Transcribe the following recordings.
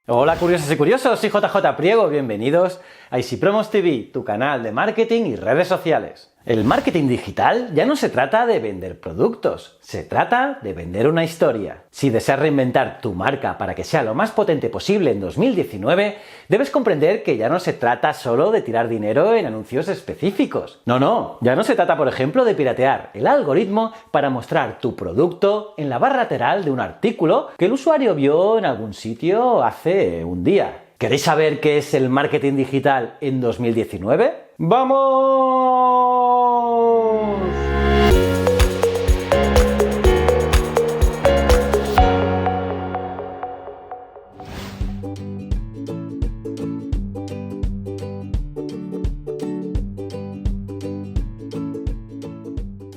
Hola curiosos y curiosos, soy JJ Priego, bienvenidos a Easy Promos TV, tu canal de marketing y redes sociales. El marketing digital ya no se trata de vender productos, se trata de vender una historia. Si deseas reinventar tu marca para que sea lo más potente posible en 2019, debes comprender que ya no se trata solo de tirar dinero en anuncios específicos. No, ya no se trata, por ejemplo, de piratear el algoritmo para mostrar tu producto en la barra lateral de un artículo que el usuario vio en algún sitio hace un día. ¿Queréis saber qué es el marketing digital en 2019? ¡Vamos!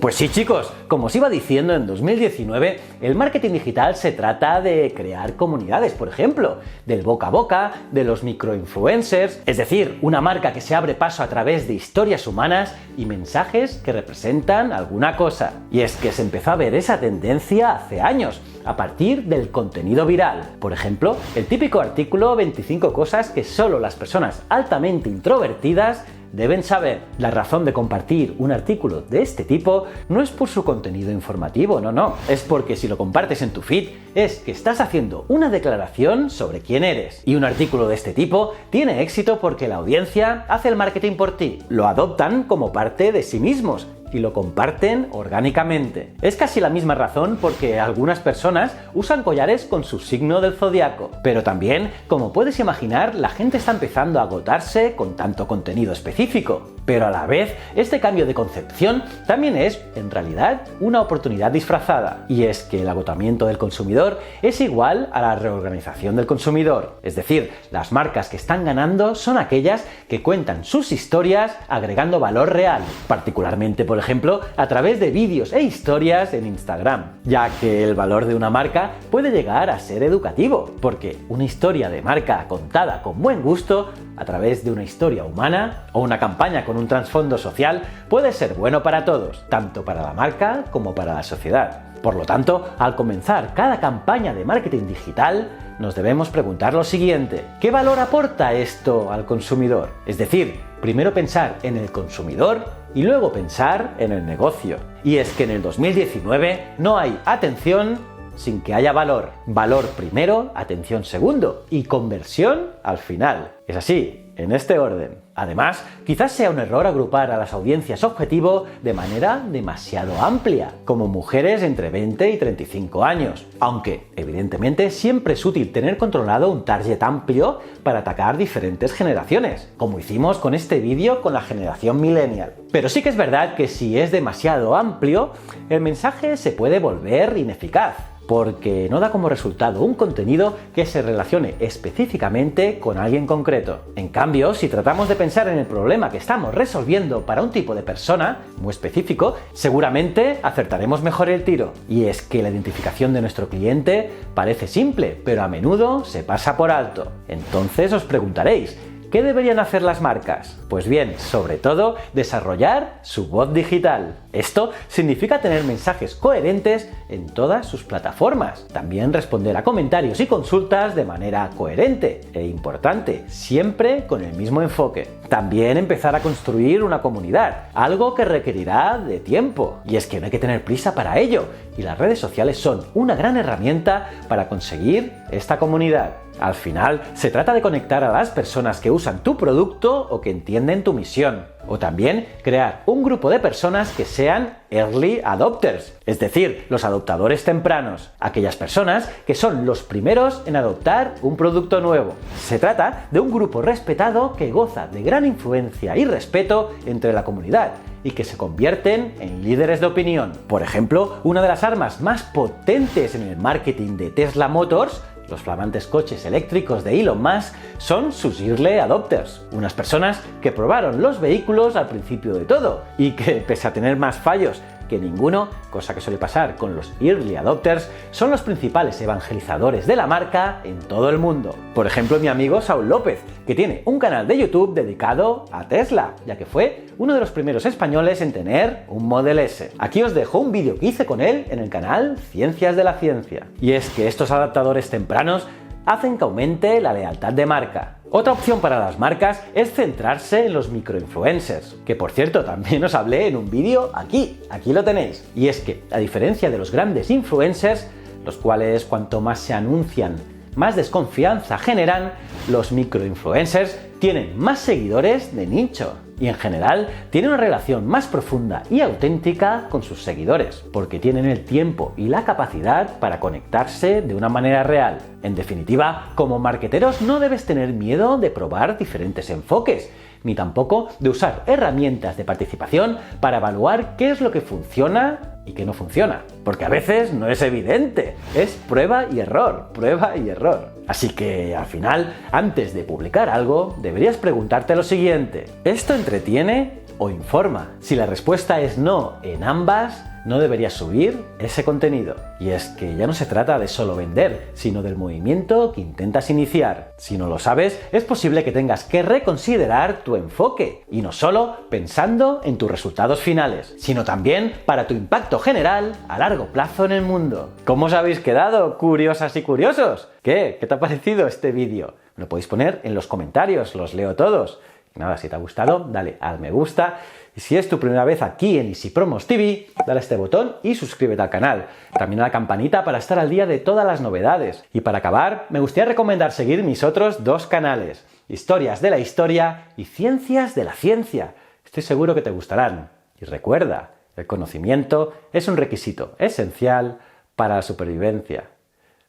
Pues sí, chicos, como os iba diciendo, en 2019 el marketing digital se trata de crear comunidades, por ejemplo, del boca a boca, de los microinfluencers, es decir, una marca que se abre paso a través de historias humanas y mensajes que representan alguna cosa. Y es que se empezó a ver esa tendencia hace años, a partir del contenido viral. Por ejemplo, el típico artículo 25 cosas que solo las personas altamente introvertidas deben saber. La razón de compartir un artículo de este tipo no es por su contenido informativo, no. Es porque si lo compartes en tu feed, es que estás haciendo una declaración sobre quién eres. Y un artículo de este tipo tiene éxito porque la audiencia hace el marketing por ti. Lo adoptan como parte de sí mismos y lo comparten orgánicamente. Es casi la misma razón porque algunas personas usan collares con su signo del zodiaco. Pero también, como puedes imaginar, la gente está empezando a agotarse con tanto contenido específico. Pero a la vez, este cambio de concepción también es, en realidad, una oportunidad disfrazada. Y es que el agotamiento del consumidor es igual a la reorganización del consumidor. Es decir, las marcas que están ganando son aquellas que cuentan sus historias agregando valor real, particularmente, por ejemplo, a través de vídeos e historias en Instagram, ya que el valor de una marca puede llegar a ser educativo, porque una historia de marca contada con buen gusto, a través de una historia humana o una campaña con un trasfondo social, puede ser bueno para todos, tanto para la marca como para la sociedad. Por lo tanto, al comenzar cada campaña de marketing digital, nos debemos preguntar lo siguiente: ¿qué valor aporta esto al consumidor? Es decir, primero pensar en el consumidor y luego pensar en el negocio. Y es que en el 2019 no hay atención sin que haya valor. Valor primero, atención segundo y conversión al final. Es así, en este orden. Además, quizás sea un error agrupar a las audiencias objetivo de manera demasiado amplia, como mujeres entre 20 y 35 años, aunque, evidentemente, siempre es útil tener controlado un target amplio para atacar diferentes generaciones, como hicimos con este vídeo con la generación millennial. Pero sí que es verdad que si es demasiado amplio, el mensaje se puede volver ineficaz, porque no da como resultado un contenido que se relacione específicamente con alguien concreto. En cambio, si tratamos de pensar en el problema que estamos resolviendo para un tipo de persona muy específico, seguramente acertaremos mejor el tiro. Y es que la identificación de nuestro cliente parece simple, pero a menudo se pasa por alto. Entonces os preguntaréis, ¿qué deberían hacer las marcas? Pues bien, sobre todo, desarrollar su voz digital. Esto significa tener mensajes coherentes en todas sus plataformas. También responder a comentarios y consultas de manera coherente e importante, siempre con el mismo enfoque. También empezar a construir una comunidad, algo que requerirá de tiempo. Y es que no hay que tener prisa para ello, y las redes sociales son una gran herramienta para conseguir esta comunidad. Al final, se trata de conectar a las personas que usan tu producto o que entienden tu misión. O también crear un grupo de personas que sean early adopters, es decir, los adoptadores tempranos, aquellas personas que son los primeros en adoptar un producto nuevo. Se trata de un grupo respetado que goza de gran influencia y respeto entre la comunidad y que se convierten en líderes de opinión. Por ejemplo, una de las armas más potentes en el marketing de Tesla Motors, los flamantes coches eléctricos de Elon Musk, son sus early adopters, unas personas que probaron los vehículos al principio de todo y que, pese a tener más fallos que ninguno, cosa que suele pasar con los early adopters, son los principales evangelizadores de la marca en todo el mundo. Por ejemplo, mi amigo Saúl López, que tiene un canal de YouTube dedicado a Tesla, ya que fue uno de los primeros españoles en tener un Model S. Aquí os dejo un vídeo que hice con él en el canal Ciencias de la Ciencia. Y es que estos adaptadores tempranos hacen que aumente la lealtad de marca. Otra opción para las marcas es centrarse en los microinfluencers, que por cierto también os hablé en un vídeo aquí lo tenéis. Y es que, a diferencia de los grandes influencers, los cuales cuanto más se anuncian, más desconfianza generan, los microinfluencers tienen más seguidores de nicho y en general tienen una relación más profunda y auténtica con sus seguidores, porque tienen el tiempo y la capacidad para conectarse de una manera real. En definitiva, como marketeros no debes tener miedo de probar diferentes enfoques, ni tampoco de usar herramientas de participación para evaluar qué es lo que funciona y qué no funciona. Porque a veces no es evidente, es prueba y error, prueba y error. Así que al final, antes de publicar algo, deberías preguntarte lo siguiente: ¿esto entretiene o informa? Si la respuesta es no en ambas, no deberías subir ese contenido. Y es que ya no se trata de solo vender, sino del movimiento que intentas iniciar. Si no lo sabes, es posible que tengas que reconsiderar tu enfoque, y no solo pensando en tus resultados finales, sino también para tu impacto general a largo plazo en el mundo. ¿Cómo os habéis quedado, curiosas y curiosos? ¿Qué te ha parecido este vídeo? Me lo podéis poner en los comentarios, los leo todos. Nada, si te ha gustado, dale al me gusta. Y si es tu primera vez aquí en Easy Promos TV, dale a este botón y suscríbete al canal. También a la campanita para estar al día de todas las novedades. Y para acabar, me gustaría recomendar seguir mis otros dos canales: Historias de la Historia y Ciencias de la Ciencia. Estoy seguro que te gustarán. Y recuerda, el conocimiento es un requisito esencial para la supervivencia.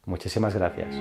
Muchísimas gracias.